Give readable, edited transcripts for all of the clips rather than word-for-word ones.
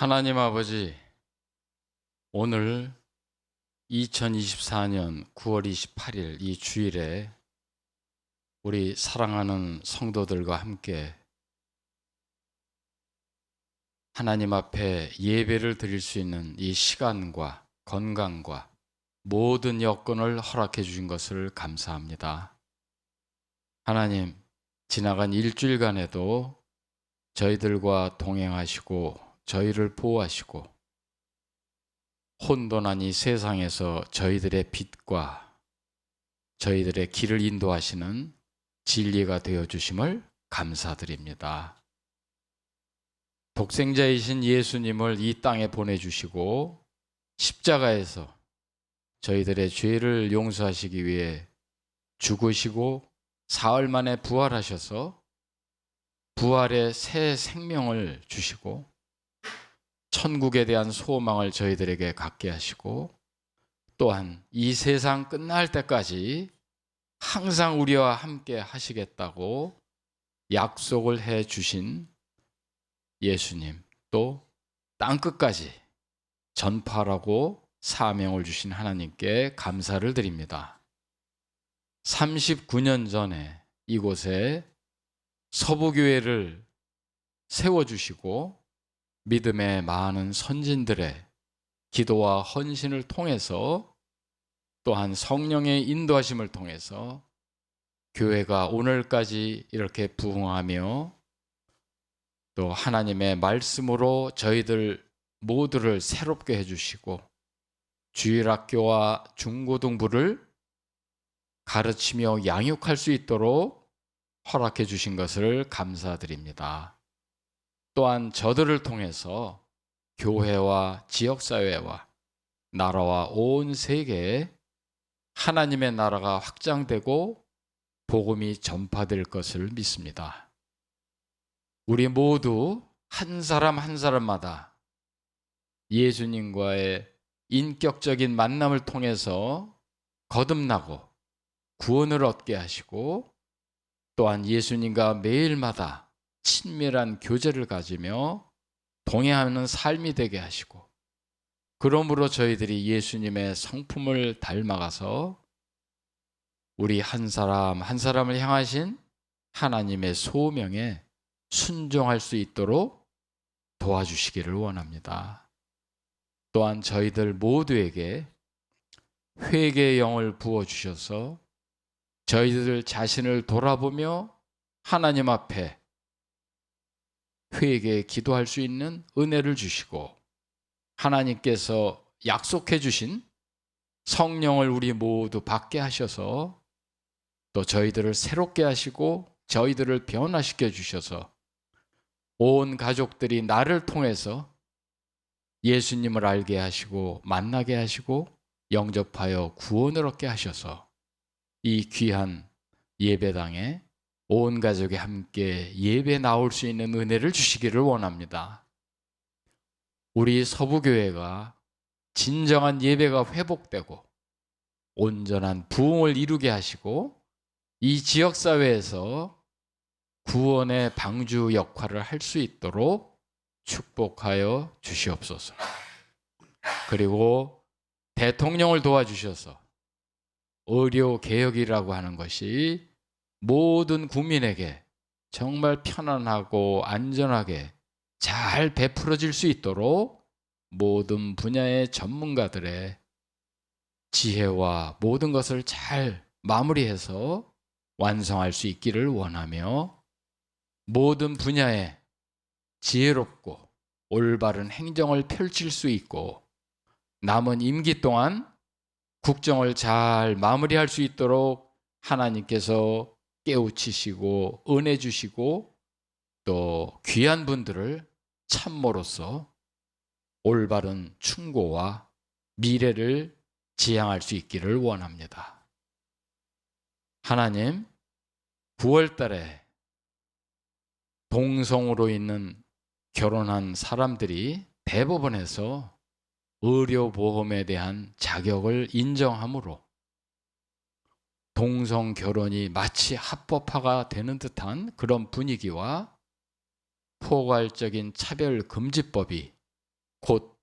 하나님 아버지, 오늘 2024년 9월 28일 이 주일에 우리 사랑하는 성도들과 함께 하나님 앞에 예배를 드릴 수 있는 이 시간과 건강과 모든 여건을 허락해 주신 것을 감사합니다. 하나님, 지나간 일주일간에도 저희들과 동행하시고 저희를 보호하시고 혼돈한 이 세상에서 저희들의 빛과 저희들의 길을 인도하시는 진리가 되어주심을 감사드립니다. 독생자이신 예수님을 이 땅에 보내주시고 십자가에서 저희들의 죄를 용서하시기 위해 죽으시고 사흘 만에 부활하셔서 부활의 새 생명을 주시고 천국에 대한 소망을 저희들에게 갖게 하시고 또한 이 세상 끝날 때까지 항상 우리와 함께 하시겠다고 약속을 해 주신 예수님, 또 땅끝까지 전파하라고 사명을 주신 하나님께 감사를 드립니다. 39년 전에 이곳에 서부교회를 세워주시고 믿음의 많은 선진들의 기도와 헌신을 통해서 또한 성령의 인도하심을 통해서 교회가 오늘까지 이렇게 부흥하며 또 하나님의 말씀으로 저희들 모두를 새롭게 해주시고 주일학교와 중고등부를 가르치며 양육할 수 있도록 허락해 주신 것을 감사드립니다. 또한 저들을 통해서 교회와 지역사회와 나라와 온 세계에 하나님의 나라가 확장되고 복음이 전파될 것을 믿습니다. 우리 모두 한 사람 한 사람마다 예수님과의 인격적인 만남을 통해서 거듭나고 구원을 얻게 하시고 또한 예수님과 매일마다 친밀한 교제를 가지며 동행하는 삶이 되게 하시고 그러므로 저희들이 예수님의 성품을 닮아가서 우리 한 사람 한 사람을 향하신 하나님의 소명에 순종할 수 있도록 도와주시기를 원합니다. 또한 저희들 모두에게 회개의 영을 부어주셔서 저희들 자신을 돌아보며 하나님 앞에 회개에 기도할 수 있는 은혜를 주시고 하나님께서 약속해 주신 성령을 우리 모두 받게 하셔서 또 저희들을 새롭게 하시고 저희들을 변화시켜 주셔서 온 가족들이 나를 통해서 예수님을 알게 하시고 만나게 하시고 영접하여 구원을 얻게 하셔서 이 귀한 예배당에 온 가족이 함께 예배 나올 수 있는 은혜를 주시기를 원합니다. 우리 서부교회가 진정한 예배가 회복되고 온전한 부흥을 이루게 하시고 이 지역사회에서 구원의 방주 역할을 할 수 있도록 축복하여 주시옵소서. 그리고 대통령을 도와주셔서 의료개혁이라고 하는 것이 모든 국민에게 정말 편안하고 안전하게 잘 베풀어질 수 있도록 모든 분야의 전문가들의 지혜와 모든 것을 잘 마무리해서 완성할 수 있기를 원하며 모든 분야에 지혜롭고 올바른 행정을 펼칠 수 있고 남은 임기 동안 국정을 잘 마무리할 수 있도록 하나님께서 깨우치시고 은혜 주시고 또 귀한 분들을 참모로서 올바른 충고와 미래를 지향할 수 있기를 원합니다. 하나님, 9월 달에 동성으로 있는 결혼한 사람들이 대법원에서 의료보험에 대한 자격을 인정함으로 동성 결혼이 마치 합법화가 되는 듯한 그런 분위기와 포괄적인 차별금지법이 곧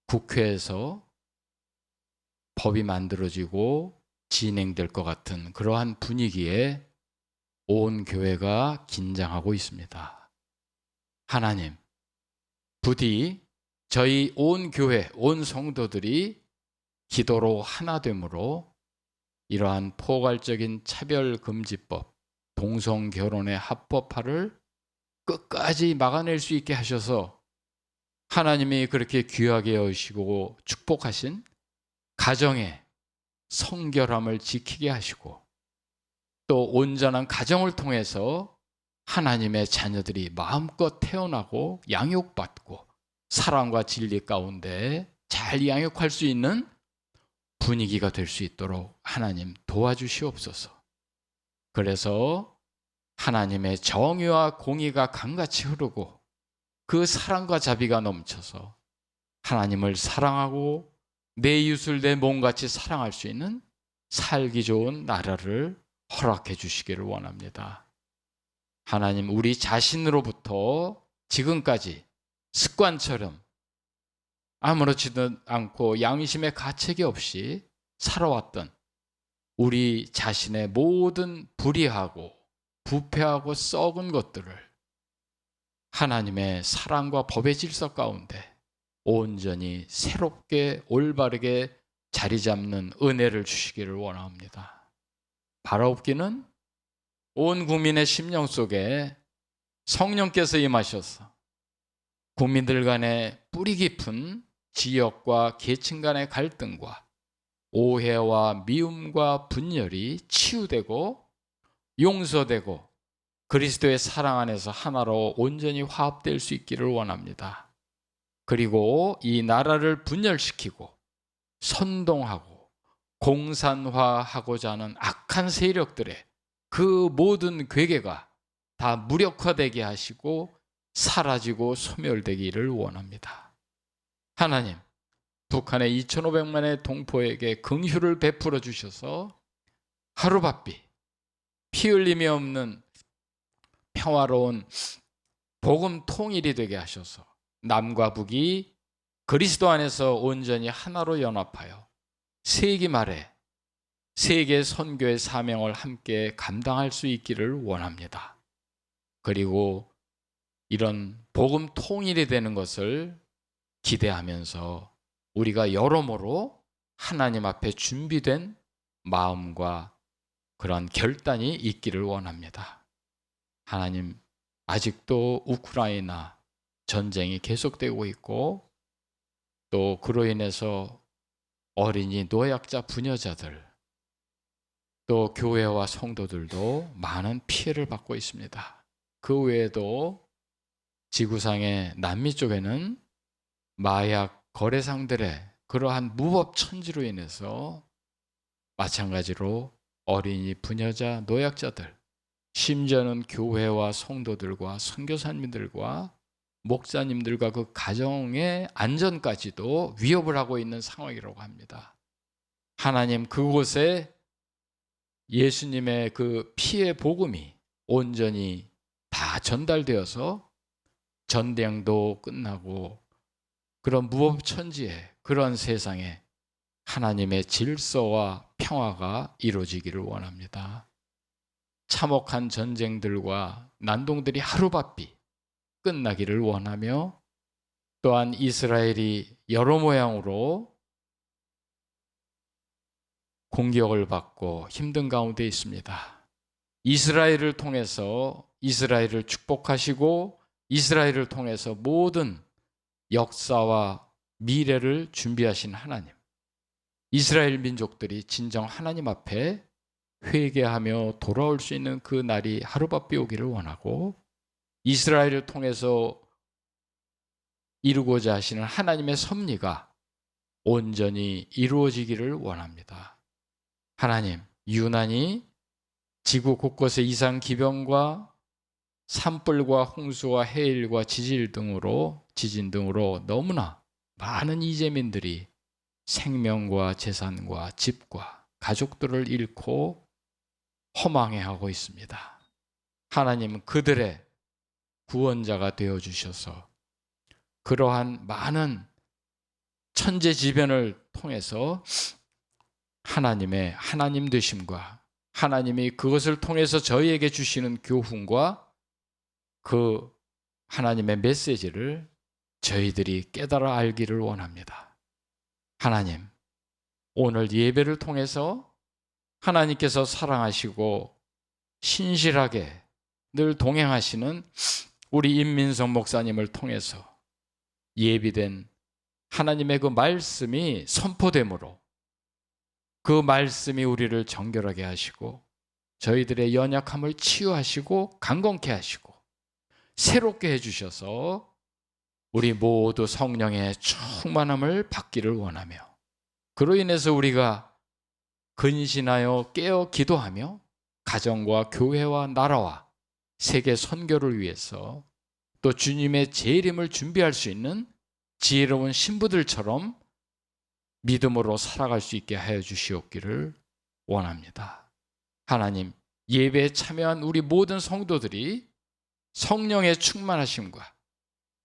국회에서 법이 만들어지고 진행될 것 같은 그러한 분위기에 온 교회가 긴장하고 있습니다. 하나님, 부디 저희 온 교회, 온 성도들이 기도로 하나됨으로 이러한 포괄적인 차별금지법, 동성결혼의 합법화를 끝까지 막아낼 수 있게 하셔서 하나님이 그렇게 귀하게 여기시고 축복하신 가정의 성결함을 지키게 하시고 또 온전한 가정을 통해서 하나님의 자녀들이 마음껏 태어나고 양육받고 사랑과 진리 가운데 잘 양육할 수 있는 분위기가 될 수 있도록 하나님 도와주시옵소서. 그래서 하나님의 정의와 공의가 강같이 흐르고 그 사랑과 자비가 넘쳐서 하나님을 사랑하고 내 이웃을 내 몸같이 사랑할 수 있는 살기 좋은 나라를 허락해 주시기를 원합니다. 하나님, 우리 자신으로부터 지금까지 습관처럼 아무렇지도 않고 양심의 가책이 없이 살아왔던 우리 자신의 모든 불의하고 부패하고 썩은 것들을 하나님의 사랑과 법의 질서 가운데 온전히 새롭게 올바르게 자리 잡는 은혜를 주시기를 원합니다. 바라옵기는 온 국민의 심령 속에 성령께서 임하셔서 국민들 간의 뿌리 깊은 지역과 계층 간의 갈등과 오해와 미움과 분열이 치유되고 용서되고 그리스도의 사랑 안에서 하나로 온전히 화합될 수 있기를 원합니다. 그리고 이 나라를 분열시키고 선동하고 공산화하고자 하는 악한 세력들의 그 모든 괴계가 다 무력화되게 하시고 사라지고 소멸되기를 원합니다. 하나님, 북한의 2,500만의 동포에게 긍휼을 베풀어 주셔서 하루바삐 피 흘림이 없는 평화로운 복음 통일이 되게 하셔서 남과 북이 그리스도 안에서 온전히 하나로 연합하여 세기 말에 세계 선교의 사명을 함께 감당할 수 있기를 원합니다. 그리고 이런 복음 통일이 되는 것을 기대하면서 우리가 여러모로 하나님 앞에 준비된 마음과 그런 결단이 있기를 원합니다. 하나님, 아직도 우크라이나 전쟁이 계속되고 있고 또 그로 인해서 어린이, 노약자, 부녀자들 또 교회와 성도들도 많은 피해를 받고 있습니다. 그 외에도 지구상의 남미 쪽에는 마약 거래상들의 그러한 무법천지로 인해서 마찬가지로 어린이, 부녀자, 노약자들, 심지어는 교회와 성도들과 선교사님들과 목사님들과 그 가정의 안전까지도 위협을 하고 있는 상황이라고 합니다. 하나님, 그곳에 예수님의 그 피의 복음이 온전히 다 전달되어서 전쟁도 끝나고 그런 무법천지의 그런 세상에 하나님의 질서와 평화가 이루어지기를 원합니다. 참혹한 전쟁들과 난동들이 하루바삐 끝나기를 원하며 또한 이스라엘이 여러 모양으로 공격을 받고 힘든 가운데 있습니다. 이스라엘을 통해서 이스라엘을 축복하시고 이스라엘을 통해서 모든 역사와 미래를 준비하신 하나님, 이스라엘 민족들이 진정 하나님 앞에 회개하며 돌아올 수 있는 그 날이 하루바삐 오기를 원하고 이스라엘을 통해서 이루고자 하시는 하나님의 섭리가 온전히 이루어지기를 원합니다. 하나님, 유난히 지구 곳곳의 이상 기병과 산불과 홍수와 해일과 지진 등으로 너무나 많은 이재민들이 생명과 재산과 집과 가족들을 잃고 허망해하고 있습니다. 하나님, 그들의 구원자가 되어주셔서 그러한 많은 천재지변을 통해서 하나님의 하나님 되심과 하나님이 그것을 통해서 저희에게 주시는 교훈과 그 하나님의 메시지를 저희들이 깨달아 알기를 원합니다. 하나님, 오늘 예배를 통해서 하나님께서 사랑하시고 신실하게 늘 동행하시는 우리 임민석 목사님을 통해서 예비된 하나님의 그 말씀이 선포됨으로 그 말씀이 우리를 정결하게 하시고 저희들의 연약함을 치유하시고 강건케 하시고 새롭게 해주셔서 우리 모두 성령의 충만함을 받기를 원하며 그로 인해서 우리가 근신하여 깨어 기도하며 가정과 교회와 나라와 세계 선교를 위해서 또 주님의 재림을 준비할 수 있는 지혜로운 신부들처럼 믿음으로 살아갈 수 있게 하여 주시옵기를 원합니다. 하나님, 예배에 참여한 우리 모든 성도들이 성령의 충만하심과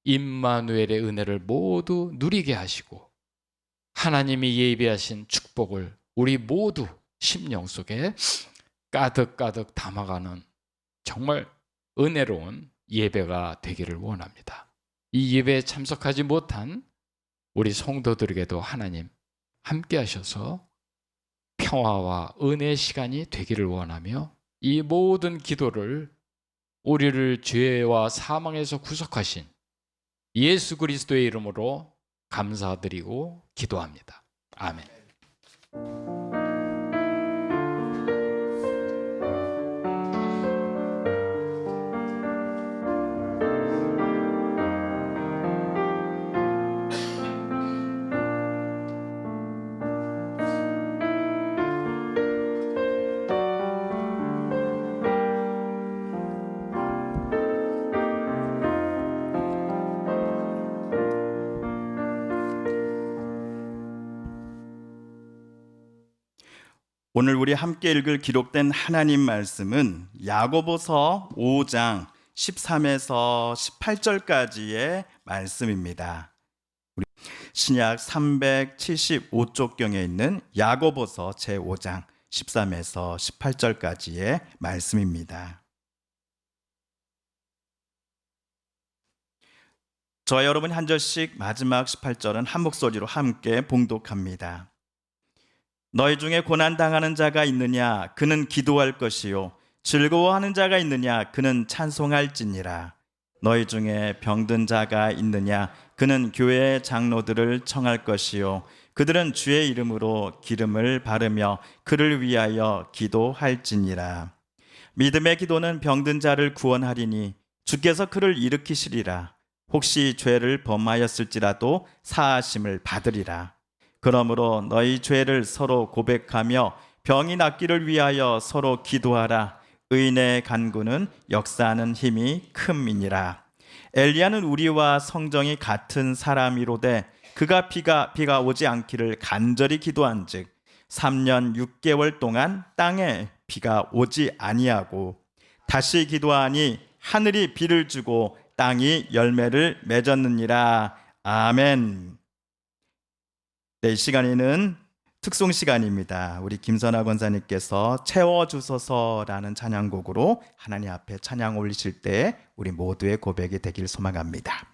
임마누엘의 은혜를 모두 누리게 하시고 하나님이 예비하신 축복을 우리 모두 심령 속에 가득가득 담아가는 정말 은혜로운 예배가 되기를 원합니다. 이 예배에 참석하지 못한 우리 성도들에게도 하나님 함께 하셔서 평화와 은혜의 시간이 되기를 원하며 이 모든 기도를 우리를 죄와 사망에서 구속하신 예수 그리스도의 이름으로 감사드리고 기도합니다. 아멘. 오늘 우리 함께 읽을 기록된 하나님 말씀은 야고보서 5장 13에서 18절까지의 말씀입니다. 우리 신약 375쪽경에 있는 야고보서 제5장 13에서 18절까지의 말씀입니다. 저와 여러분 한 절씩 마지막 18절은 한 목소리로 함께 봉독합니다. 너희 중에 고난당하는 자가 있느냐 그는 기도할 것이요 즐거워하는 자가 있느냐 그는 찬송할지니라. 너희 중에 병든 자가 있느냐 그는 교회의 장로들을 청할 것이요 그들은 주의 이름으로 기름을 바르며 그를 위하여 기도할지니라. 믿음의 기도는 병든 자를 구원하리니 주께서 그를 일으키시리라. 혹시 죄를 범하였을지라도 사하심을 받으리라. 그러므로 너희 죄를 서로 고백하며 병이 낫기를 위하여 서로 기도하라. 의인의 간구는 역사하는 힘이 큼이니라. 엘리야는 우리와 성정이 같은 사람이로되 그가 비가 오지 않기를 간절히 기도한즉 3년 6개월 동안 땅에 비가 오지 아니하고 다시 기도하니 하늘이 비를 주고 땅이 열매를 맺었느니라. 아멘. 네, 이 시간에는 특송 시간입니다. 우리 김선아 권사님께서 채워주소서라는 찬양곡으로 하나님 앞에 찬양 올리실 때 우리 모두의 고백이 되길 소망합니다.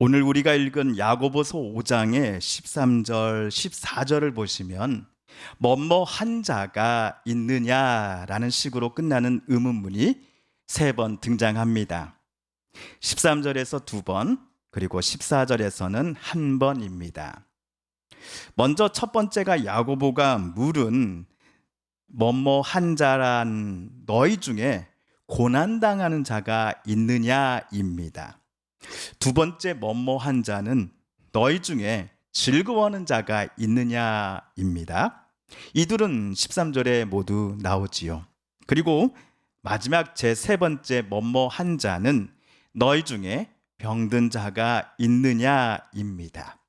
오늘 우리가 읽은 야고보서 5장의 13절, 14절을 보시면 뭐뭐 한 자가 있느냐라는 식으로 끝나는 의문문이 3번 등장합니다. 13절에서 2번, 그리고 14절에서는 1번입니다. 먼저 첫 번째가 야고보가 물은 뭐뭐 한 자란 너희 중에 고난당하는 자가 있느냐입니다. 두 번째 뭐뭐 한 자는 너희 중에 즐거워하는 자가 있느냐입니다. 이 둘은 13절에 모두 나오지요. 그리고 마지막 제 세 번째 뭐뭐 한 자는 너희 중에 병든 자가 있느냐입니다.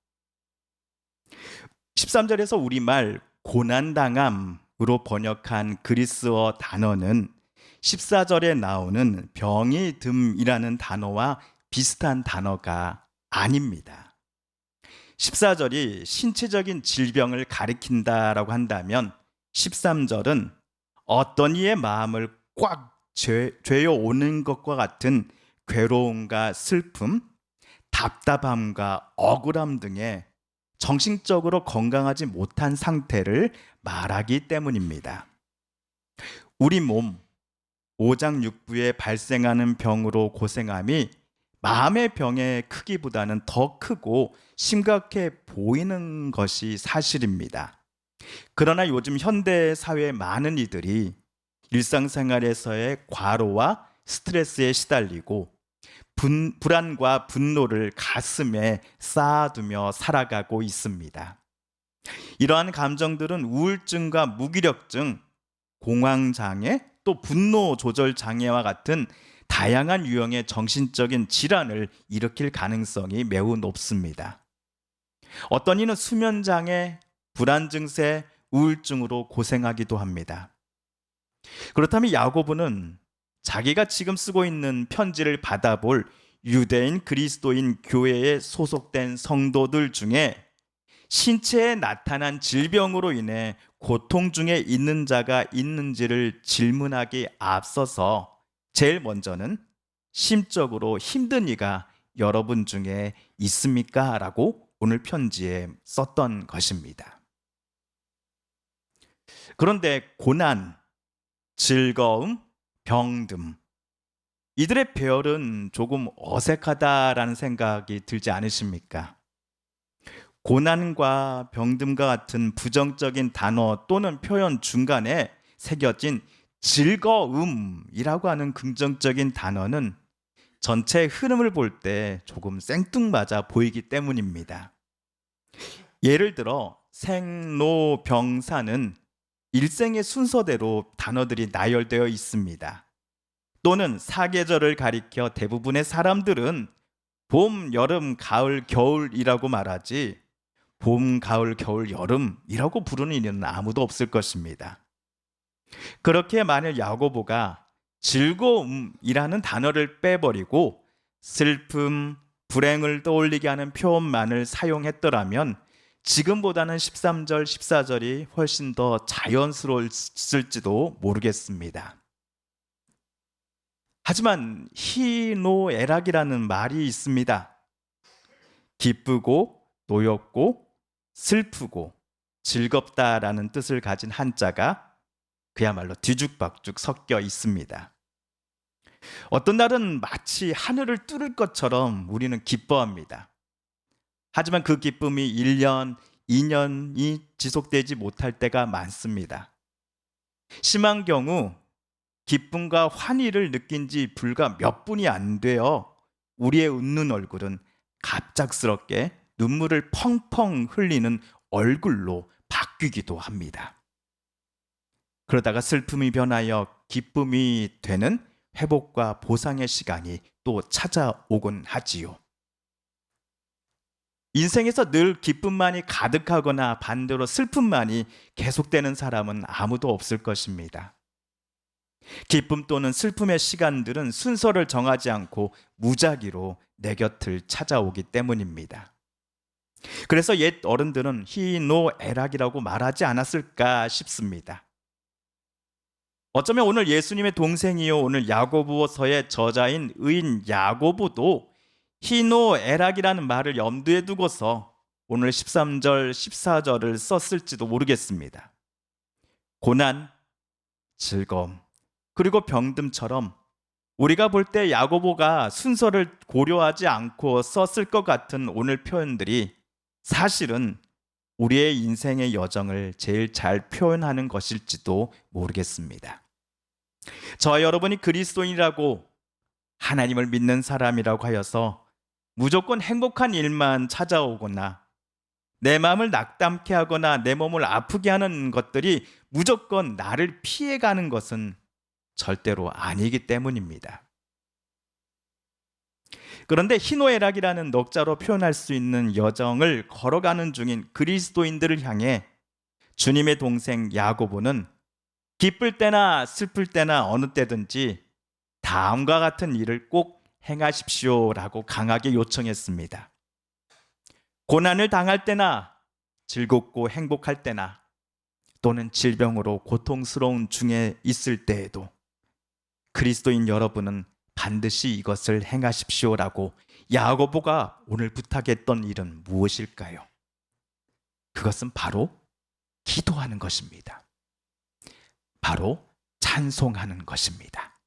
13절에서 우리말 고난당함으로 번역한 그리스어 단어는 14절에 나오는 병이 듦이라는 단어와 비슷한 단어가 아닙니다. 14절이 신체적인 질병을 가리킨다라고 한다면 13절은 어떤 이의 마음을 꽉 죄어 오는 것과 같은 괴로움과 슬픔, 답답함과 억울함 등의 정신적으로 건강하지 못한 상태를 말하기 때문입니다. 우리 몸 5장 6부에 발생하는 병으로 고생함이 마음의 병의 크기보다는 더 크고 심각해 보이는 것이 사실입니다. 그러나 요즘 현대 사회의 많은 이들이 일상생활에서의 과로와 스트레스에 시달리고 불안과 분노를 가슴에 쌓아두며 살아가고 있습니다. 이러한 감정들은 우울증과 무기력증, 공황장애, 또 분노 조절 장애와 같은 다양한 유형의 정신적인 질환을 일으킬 가능성이 매우 높습니다. 어떤 이는 수면 장애, 불안 증세, 우울증으로 고생하기도 합니다. 그렇다면 야고보는 자기가 지금 쓰고 있는 편지를 받아볼 유대인 그리스도인 교회에 소속된 성도들 중에 신체에 나타난 질병으로 인해 고통 중에 있는 자가 있는지를 질문하기 앞서서 제일 먼저는 심적으로 힘든 이가 여러분 중에 있습니까? 라고 오늘 편지에 썼던 것입니다. 그런데 고난, 즐거움, 병듦, 이들의 배열은 조금 어색하다라는 생각이 들지 않으십니까? 고난과 병듦과 같은 부정적인 단어 또는 표현 중간에 새겨진 즐거움이라고 하는 긍정적인 단어는 전체 흐름을 볼 때 조금 생뚱맞아 보이기 때문입니다. 예를 들어 생로병사는 일생의 순서대로 단어들이 나열되어 있습니다. 또는 사계절을 가리켜 대부분의 사람들은 봄, 여름, 가을, 겨울이라고 말하지 봄, 가을, 겨울, 여름이라고 부르는 이는 아무도 없을 것입니다. 그렇게 만약 야고보가 즐거움이라는 단어를 빼버리고 슬픔, 불행을 떠올리게 하는 표현만을 사용했더라면 지금보다는 13절, 14절이 훨씬 더 자연스러웠을지도 모르겠습니다. 하지만 희노애락이라는 말이 있습니다. 기쁘고 노엽고 슬프고 즐겁다라는 뜻을 가진 한자가 그야말로 뒤죽박죽 섞여 있습니다. 어떤 날은 마치 하늘을 뚫을 것처럼 우리는 기뻐합니다. 하지만 그 기쁨이 1년, 2년이 지속되지 못할 때가 많습니다. 심한 경우 기쁨과 환희를 느낀 지 불과 몇 분이 안 되어 우리의 웃는 얼굴은 갑작스럽게 눈물을 펑펑 흘리는 얼굴로 바뀌기도 합니다. 그러다가 슬픔이 변하여 기쁨이 되는 회복과 보상의 시간이 또 찾아오곤 하지요. 인생에서 늘 기쁨만이 가득하거나 반대로 슬픔만이 계속되는 사람은 아무도 없을 것입니다. 기쁨 또는 슬픔의 시간들은 순서를 정하지 않고 무작위로 내 곁을 찾아오기 때문입니다. 그래서 옛 어른들은 희노애락이라고 말하지 않았을까 싶습니다. 어쩌면 오늘 예수님의 동생이요 오늘 야고보서의 저자인 의인 야고보도 희노애락이라는 말을 염두에 두고서 오늘 13절, 14절을 썼을지도 모르겠습니다. 고난, 즐거움, 그리고 병듦처럼 우리가 볼 때 야고보가 순서를 고려하지 않고 썼을 것 같은 오늘 표현들이 사실은 우리의 인생의 여정을 제일 잘 표현하는 것일지도 모르겠습니다. 저 여러분이 그리스도인이라고 하나님을 믿는 사람이라고 하여서 무조건 행복한 일만 찾아오거나 내 마음을 낙담케 하거나 내 몸을 아프게 하는 것들이 무조건 나를 피해가는 것은 절대로 아니기 때문입니다. 그런데 희노애락이라는 넉자로 표현할 수 있는 여정을 걸어가는 중인 그리스도인들을 향해 주님의 동생 야고보는 기쁠 때나 슬플 때나 어느 때든지 다음과 같은 일을 꼭 행하십시오라고 강하게 요청했습니다. 고난을 당할 때나 즐겁고 행복할 때나 또는 질병으로 고통스러운 중에 있을 때에도 그리스도인 여러분은 반드시 이것을 행하십시오라고 야고보가 오늘 부탁했던 일은 무엇일까요? 그것은 바로 기도하는 것입니다. 바로 찬송하는 것입니다.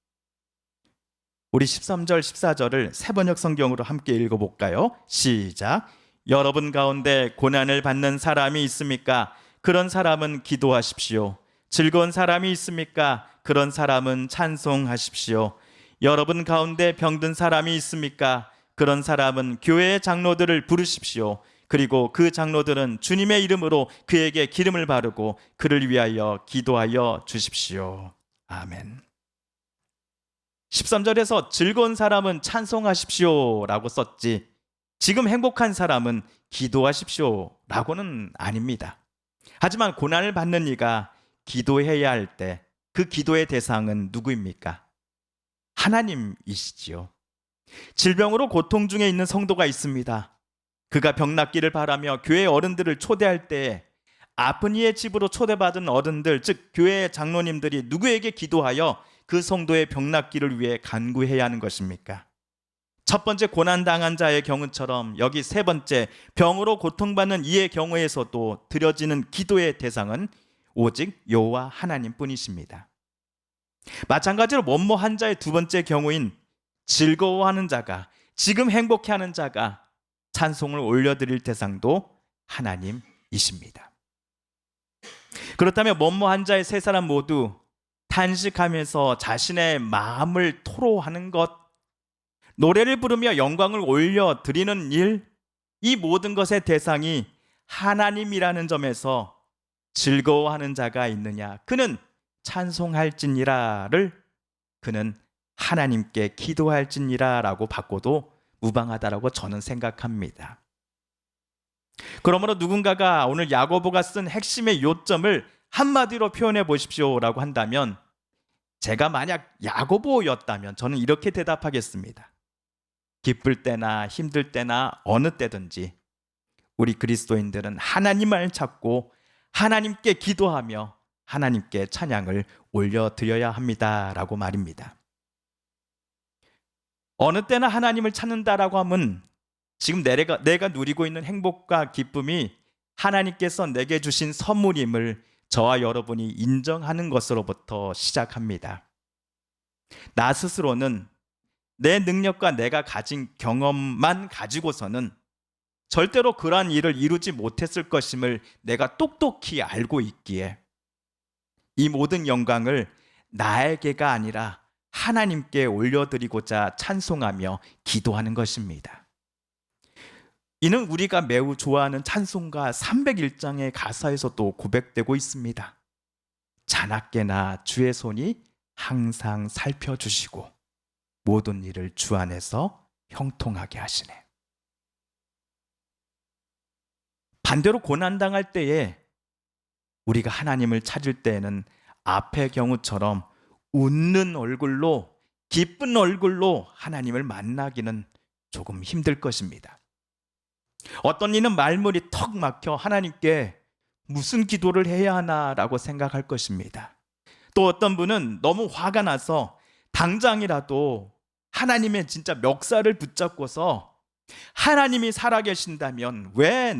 우리 13절, 14절을 세번역 성경으로 함께 읽어볼까요? 시작! 여러분 가운데 고난을 받는 사람이 있습니까? 그런 사람은 기도하십시오. 즐거운 사람이 있습니까? 그런 사람은 찬송하십시오. 여러분 가운데 병든 사람이 있습니까? 그런 사람은 교회의 장로들을 부르십시오. 그리고 그 장로들은 주님의 이름으로 그에게 기름을 바르고 그를 위하여 기도하여 주십시오. 아멘. 13절에서 즐거운 사람은 찬송하십시오 라고 썼지 지금 행복한 사람은 기도하십시오 라고는 아닙니다. 하지만 고난을 받는 이가 기도해야 할 때 그 기도의 대상은 누구입니까? 하나님이시지요. 질병으로 고통 중에 있는 성도가 있습니다. 그가 병 낫기를 바라며 교회 어른들을 초대할 때 아픈 이의 집으로 초대받은 어른들, 즉 교회의 장로님들이 누구에게 기도하여 그 성도의 병 낫기를 위해 간구해야 하는 것입니까? 첫 번째 고난당한 자의 경우처럼 여기 세 번째 병으로 고통받는 이의 경우에서도 드려지는 기도의 대상은 오직 여호와 하나님뿐이십니다. 마찬가지로 원모한 자의 두 번째 경우인 즐거워하는 자가, 지금 행복해하는 자가 찬송을 올려드릴 대상도 하나님이십니다. 그렇다면 원모한 자의 세 사람 모두 탄식하면서 자신의 마음을 토로하는 것, 노래를 부르며 영광을 올려드리는 일, 이 모든 것의 대상이 하나님이라는 점에서 즐거워하는 자가 있느냐? 그는 찬송할지니라를 그는 하나님께 기도할지니라라고 바꿔도 무방하다라고 저는 생각합니다. 그러므로 누군가가 오늘 야고보가 쓴 핵심의 요점을 한마디로 표현해 보십시오라고 한다면 제가 만약 야고보였다면 저는 이렇게 대답하겠습니다. 기쁠 때나 힘들 때나 어느 때든지 우리 그리스도인들은 하나님을 찾고 하나님께 기도하며 하나님께 찬양을 올려드려야 합니다라고 말입니다. 어느 때나 하나님을 찾는다라고 하면 지금 내가 누리고 있는 행복과 기쁨이 하나님께서 내게 주신 선물임을 저와 여러분이 인정하는 것으로부터 시작합니다. 나 스스로는 내 능력과 내가 가진 경험만 가지고서는 절대로 그러한 일을 이루지 못했을 것임을 내가 똑똑히 알고 있기에 이 모든 영광을 나에게가 아니라 하나님께 올려드리고자 찬송하며 기도하는 것입니다. 이는 우리가 매우 좋아하는 찬송가 301장의 가사에서도 고백되고 있습니다. 자나깨나 주의 손이 항상 살펴주시고 모든 일을 주 안에서 형통하게 하시네. 반대로 고난당할 때에 우리가 하나님을 찾을 때에는 앞의 경우처럼 웃는 얼굴로, 기쁜 얼굴로 하나님을 만나기는 조금 힘들 것입니다. 어떤 이는 말문이 턱 막혀 하나님께 무슨 기도를 해야 하나라고 생각할 것입니다. 또 어떤 분은 너무 화가 나서 당장이라도 하나님의 진짜 멱살을 붙잡고서 하나님이 살아계신다면 왜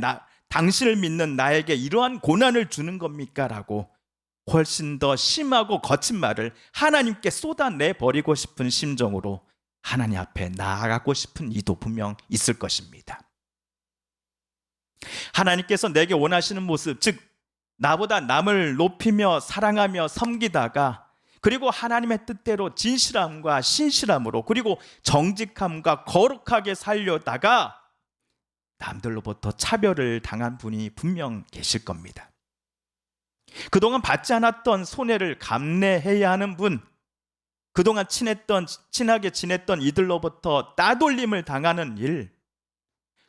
당신을 믿는 나에게 이러한 고난을 주는 겁니까? 라고 훨씬 더 심하고 거친 말을 하나님께 쏟아내 버리고 싶은 심정으로 하나님 앞에 나아가고 싶은 이도 분명 있을 것입니다. 하나님께서 내게 원하시는 모습, 즉 나보다 남을 높이며 사랑하며 섬기다가 그리고 하나님의 뜻대로 진실함과 신실함으로 그리고 정직함과 거룩하게 살려다가 남들로부터 차별을 당한 분이 분명 계실 겁니다. 그동안 받지 않았던 손해를 감내해야 하는 분, 그동안 친하게 지냈던 이들로부터 따돌림을 당하는 일,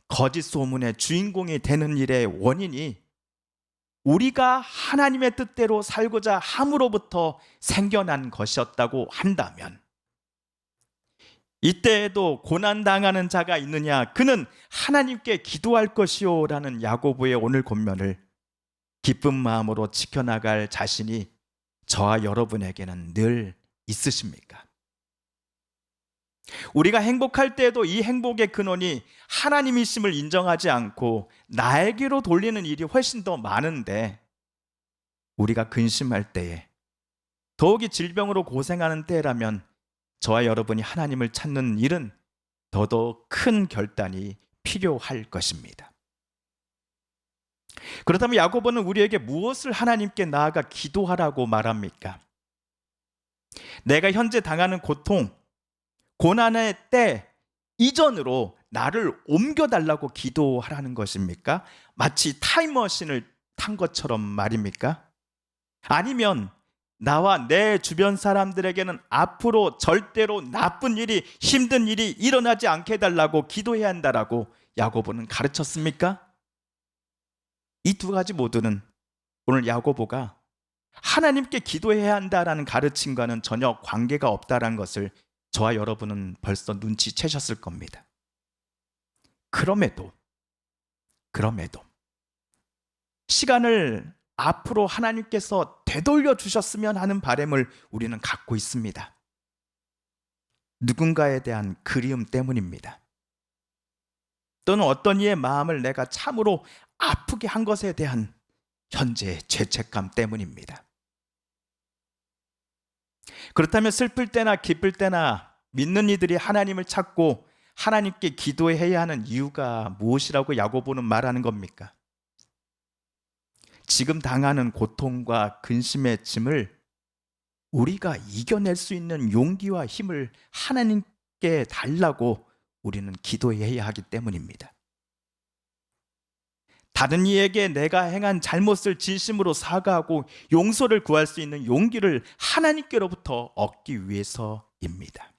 거짓 소문의 주인공이 되는 일의 원인이 우리가 하나님의 뜻대로 살고자 함으로부터 생겨난 것이었다고 한다면 이때에도 고난당하는 자가 있느냐? 그는 하나님께 기도할 것이요 라는 야고보의 오늘 본문을 기쁜 마음으로 지켜나갈 자신이 저와 여러분에게는 늘 있으십니까? 우리가 행복할 때에도 이 행복의 근원이 하나님이심을 인정하지 않고 나에게로 돌리는 일이 훨씬 더 많은데 우리가 근심할 때에 더욱이 질병으로 고생하는 때라면 저와 여러분이 하나님을 찾는 일은 더더욱 큰 결단이 필요할 것입니다. 그렇다면 야고보는 우리에게 무엇을 하나님께 나아가 기도하라고 말합니까? 내가 현재 당하는 고통, 고난의 때 이전으로 나를 옮겨달라고 기도하라는 것입니까? 마치 타임머신을 탄 것처럼 말입니까? 아니면 나와 내 주변 사람들에게는 앞으로 절대로 나쁜 일이, 힘든 일이 일어나지 않게 해달라고 기도해야 한다라고 야고보는 가르쳤습니까? 이 두 가지 모두는 오늘 야고보가 하나님께 기도해야 한다라는 가르침과는 전혀 관계가 없다라는 것을 저와 여러분은 벌써 눈치채셨을 겁니다. 그럼에도 시간을 앞으로 하나님께서 되돌려 주셨으면 하는 바람을 우리는 갖고 있습니다. 누군가에 대한 그리움 때문입니다. 또는 어떤 이의 마음을 내가 참으로 아프게 한 것에 대한 현재의 죄책감 때문입니다. 그렇다면 슬플 때나 기쁠 때나 믿는 이들이 하나님을 찾고 하나님께 기도해야 하는 이유가 무엇이라고 야고보는 말하는 겁니까? 지금 당하는 고통과 근심의 짐을 우리가 이겨낼 수 있는 용기와 힘을 하나님께 달라고 우리는 기도해야 하기 때문입니다. 다른 이에게 내가 행한 잘못을 진심으로 사과하고 용서를 구할 수 있는 용기를 하나님께로부터 얻기 위해서입니다.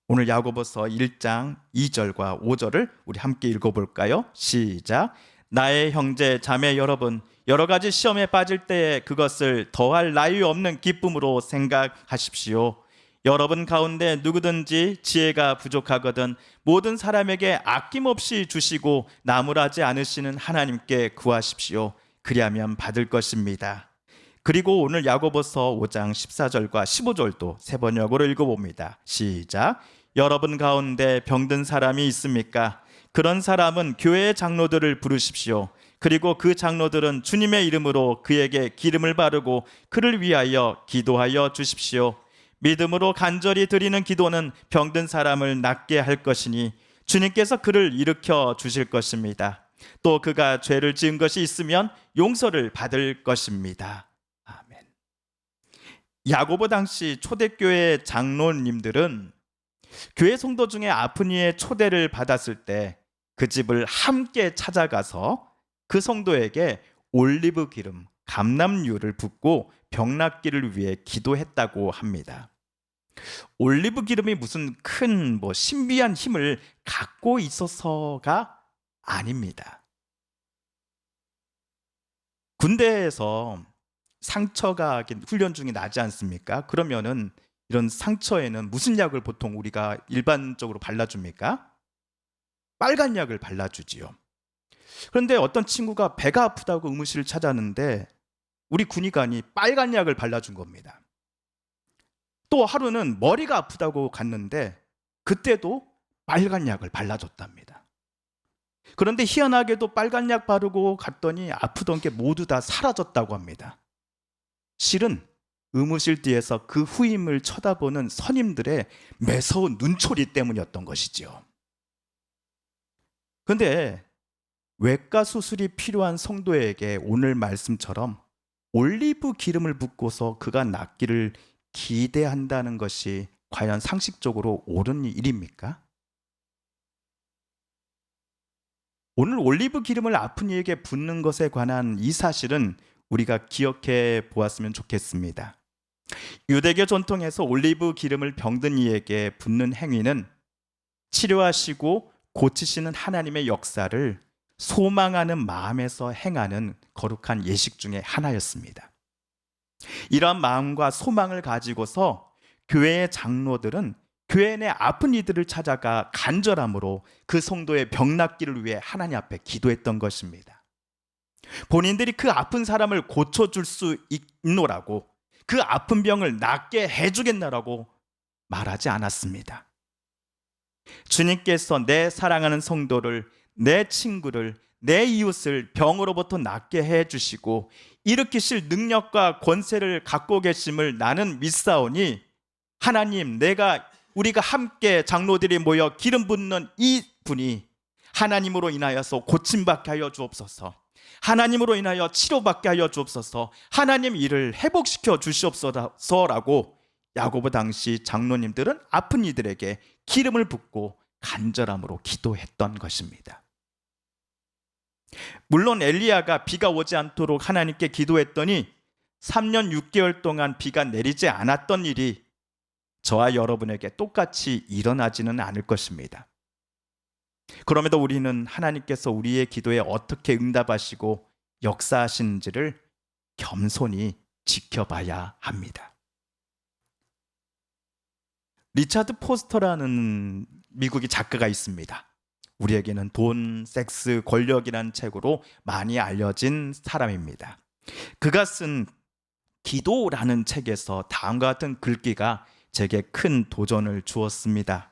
오늘 야고보서 1장 2절과 5절을 우리 함께 읽어볼까요? 시작. 나의 형제 자매 여러분, 여러 가지 시험에 빠질 때에 그것을 더할 나위 없는 기쁨으로 생각하십시오. 여러분 가운데 누구든지 지혜가 부족하거든 모든 사람에게 아낌없이 주시고 나무라지 않으시는 하나님께 구하십시오. 그리하면 받을 것입니다. 그리고 오늘 야고보서 5장 14절과 15절도 세 번역으로 읽어봅니다. 시작. 여러분 가운데 병든 사람이 있습니까? 그런 사람은 교회의 장로들을 부르십시오. 그리고 그 장로들은 주님의 이름으로 그에게 기름을 바르고 그를 위하여 기도하여 주십시오. 믿음으로 간절히 드리는 기도는 병든 사람을 낫게 할 것이니 주님께서 그를 일으켜 주실 것입니다. 또 그가 죄를 지은 것이 있으면 용서를 받을 것입니다. 아멘. 야고보 당시 초대교회 장로님들은 교회 성도 중에 아픈 이의 초대를 받았을 때 그 집을 함께 찾아가서 그 성도에게 올리브 기름, 감람유를 붓고 병 낫기를 위해 기도했다고 합니다. 올리브 기름이 무슨 큰 신비한 힘을 갖고 있어서가 아닙니다. 군대에서 상처가 훈련 중에 나지 않습니까? 그러면은 이런 상처에는 무슨 약을 보통 우리가 일반적으로 발라줍니까? 빨간 약을 발라주지요. 그런데 어떤 친구가 배가 아프다고 의무실을 찾았는데 우리 군의관이 빨간 약을 발라준 겁니다. 또 하루는 머리가 아프다고 갔는데 그때도 빨간 약을 발라줬답니다. 그런데 희한하게도 빨간 약 바르고 갔더니 아프던 게 모두 다 사라졌다고 합니다. 실은 의무실 뒤에서 그 후임을 쳐다보는 선임들의 매서운 눈초리 때문이었던 것이지요. 그런데 외과 수술이 필요한 성도에게 오늘 말씀처럼 올리브 기름을 붓고서 그가 낫기를 기대한다는 것이 과연 상식적으로 옳은 일입니까? 오늘 올리브 기름을 아픈 이에게 붓는 것에 관한 이 사실은 우리가 기억해 보았으면 좋겠습니다. 유대교 전통에서 올리브 기름을 병든 이에게 붓는 행위는 치료하시고 고치시는 하나님의 역사를 소망하는 마음에서 행하는 거룩한 예식 중에 하나였습니다. 이러한 마음과 소망을 가지고서 교회의 장로들은 교회 내 아픈 이들을 찾아가 간절함으로 그 성도의 병 낫기를 위해 하나님 앞에 기도했던 것입니다. 본인들이 그 아픈 사람을 고쳐줄 수 있노라고, 그 아픈 병을 낫게 해주겠노라고 말하지 않았습니다. 주님께서 내 사랑하는 성도를, 내 친구를, 내 이웃을 병으로부터 낫게 해주시고 일으키실 능력과 권세를 갖고 계심을 나는 믿사오니, 하나님, 우리가 함께 장로들이 모여 기름 붓는 이 분이 하나님으로 인하여서 고침받게 하여 주옵소서, 하나님으로 인하여 치료받게 하여 주옵소서, 하나님 이를 회복시켜 주시옵소서라고 야고보 당시 장로님들은 아픈 이들에게 기름을 붓고 간절함으로 기도했던 것입니다. 물론 엘리야가 비가 오지 않도록 하나님께 기도했더니 3년 6개월 동안 비가 내리지 않았던 일이 저와 여러분에게 똑같이 일어나지는 않을 것입니다. 그럼에도 우리는 하나님께서 우리의 기도에 어떻게 응답하시고 역사하시는지를 겸손히 지켜봐야 합니다. 리차드 포스터라는 미국의 작가가 있습니다. 우리에게는 돈, 섹스, 권력이라는 책으로 많이 알려진 사람입니다. 그가 쓴 기도라는 책에서 다음과 같은 글귀가 제게 큰 도전을 주었습니다.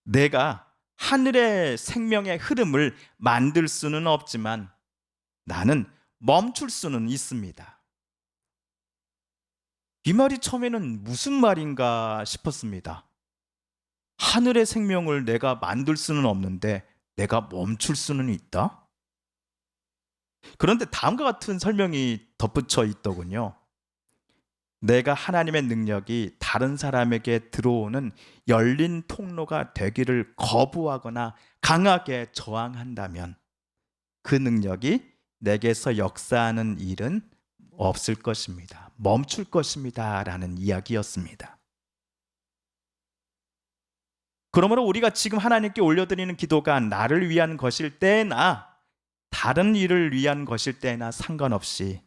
내가 하늘의 생명의 흐름을 만들 수는 없지만 나는 멈출 수는 있습니다. 이 말이 처음에는 무슨 말인가 싶었습니다. 하늘의 생명을 내가 만들 수는 없는데 내가 멈출 수는 있다? 그런데 다음과 같은 설명이 덧붙여 있더군요. 내가 하나님의 능력이 다른 사람에게 들어오는 열린 통로가 되기를 거부하거나 강하게 저항한다면 그 능력이 내게서 역사하는 일은 없을 것입니다. 멈출 것입니다. 라는 이야기였습니다. 그러므로 우리가 지금 하나님께 올려드리는 기도가 나를 위한 것일 때나 다른 일을 위한 것일 때나 상관없이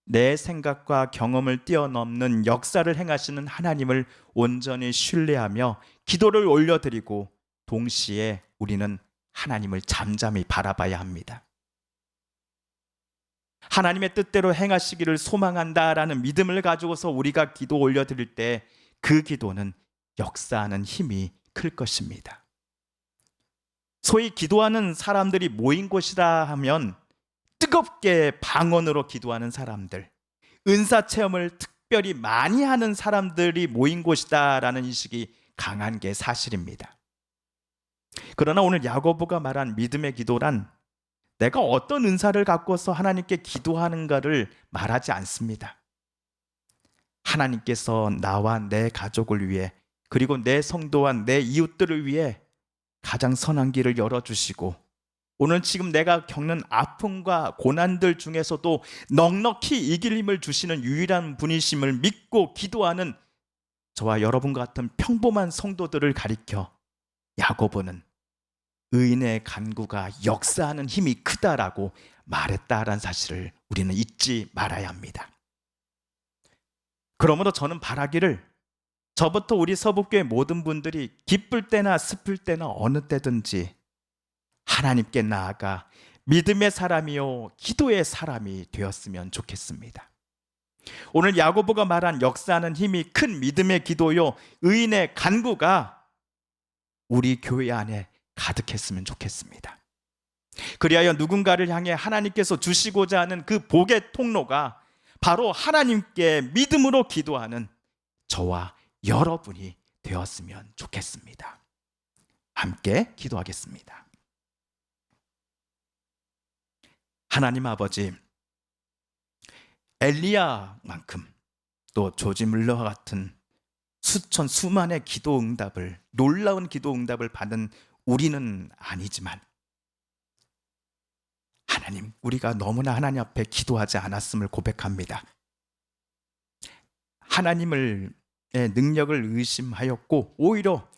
내 생각과 경험을 뛰어넘는 역사를 행하시는 하나님을 온전히 신뢰하며 기도를 올려드리고 동시에 우리는 하나님을 잠잠히 바라봐야 합니다. 하나님의 뜻대로 행하시기를 소망한다라는 믿음을 가지고서 우리가 기도 올려드릴 때 그 기도는 역사하는 힘이 클 것입니다. 소위 기도하는 사람들이 모인 곳이라 하면 뜨겁게 방언으로 기도하는 사람들, 은사 체험을 특별히 많이 하는 사람들이 모인 곳이다라는 인식이 강한 게 사실입니다. 그러나 오늘 야고보가 말한 믿음의 기도란 내가 어떤 은사를 갖고서 하나님께 기도하는가를 말하지 않습니다. 하나님께서 나와 내 가족을 위해, 그리고 내 성도와 내 이웃들을 위해 가장 선한 길을 열어주시고 오늘 지금 내가 겪는 아픔과 고난들 중에서도 넉넉히 이길 힘을 주시는 유일한 분이심을 믿고 기도하는 저와 여러분과 같은 평범한 성도들을 가리켜 야고보는 의인의 간구가 역사하는 힘이 크다라고 말했다라는 사실을 우리는 잊지 말아야 합니다. 그러므로 저는 바라기를 저부터 우리 서북교회 모든 분들이 기쁠 때나 슬플 때나 어느 때든지 하나님께 나아가 믿음의 사람이요 기도의 사람이 되었으면 좋겠습니다. 오늘 야고보가 말한 역사하는 힘이 큰 믿음의 기도요 의인의 간구가 우리 교회 안에 가득했으면 좋겠습니다. 그리하여 누군가를 향해 하나님께서 주시고자 하는 그 복의 통로가 바로 하나님께 믿음으로 기도하는 저와 여러분이 되었으면 좋겠습니다. 함께 기도하겠습니다. 하나님 아버지, 엘리야만큼 또 조지 물러와 같은 수천 수만의 기도 응답을, 놀라운 기도 응답을 받은 우리는 아니지만 하나님, 우리가 너무나 하나님 앞에 기도하지 않았음을 고백합니다. 하나님의 능력을 의심하였고 오히려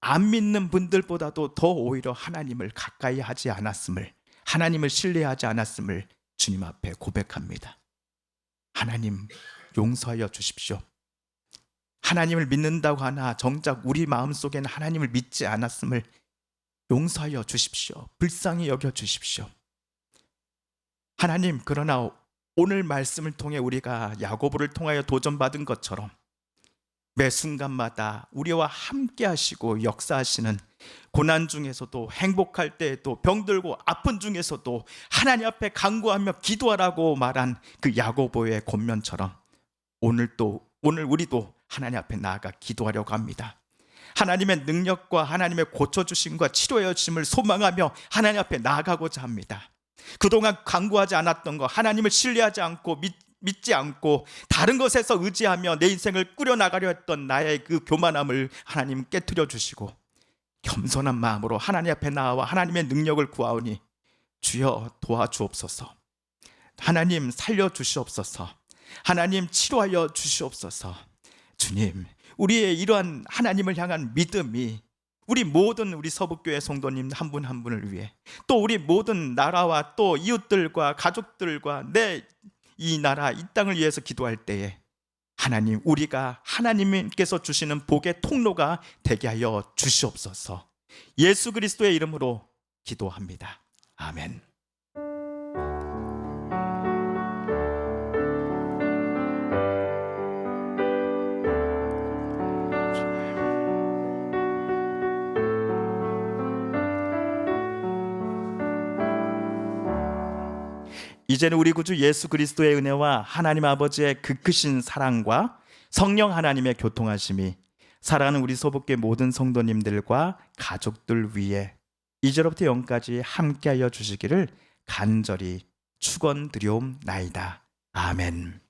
안 믿는 분들보다도 더 오히려 하나님을 가까이 하지 않았음을, 하나님을 신뢰하지 않았음을 주님 앞에 고백합니다. 하나님, 용서하여 주십시오. 하나님을 믿는다고 하나 정작 우리 마음속에는 하나님을 믿지 않았음을 용서하여 주십시오. 불쌍히 여겨 주십시오. 하나님, 그러나 오늘 말씀을 통해 우리가 야고보를 통하여 도전받은 것처럼 매 순간마다 우리와 함께 하시고 역사하시는 고난 중에서도, 행복할 때에도, 병들고 아픈 중에서도 하나님 앞에 간구하며 기도하라고 말한 그 야고보의 권면처럼 오늘 우리도 하나님 앞에 나아가 기도하려고 합니다. 하나님의 능력과 하나님의 고쳐주심과 치료해 주심을 소망하며 하나님 앞에 나아가고자 합니다. 그동안 간구하지 않았던 것, 하나님을 신뢰하지 않고 믿지 않고 다른 것에서 의지하며 내 인생을 꾸려나가려 했던 나의 그 교만함을 하나님 깨트려 주시고 겸손한 마음으로 하나님 앞에 나와 하나님의 능력을 구하오니 주여 도와주옵소서. 하나님 살려주시옵소서. 하나님 치료하여 주시옵소서. 주님, 우리의 이러한 하나님을 향한 믿음이 우리 모든 우리 서북교회 성도님 한 분 한 분을 위해, 또 우리 모든 나라와 또 이웃들과 가족들과 내 이 나라 이 땅을 위해서 기도할 때에 하나님, 우리가 하나님께서 주시는 복의 통로가 되게 하여 주시옵소서. 예수 그리스도의 이름으로 기도합니다. 아멘. 이제는 우리 구주 예수 그리스도의 은혜와 하나님 아버지의 그 크신 사랑과 성령 하나님의 교통하심이 사랑하는 우리 소복계 모든 성도님들과 가족들 위해 이제로부터 영까지 함께하여 주시기를 간절히 축원드리옵나이다. 아멘.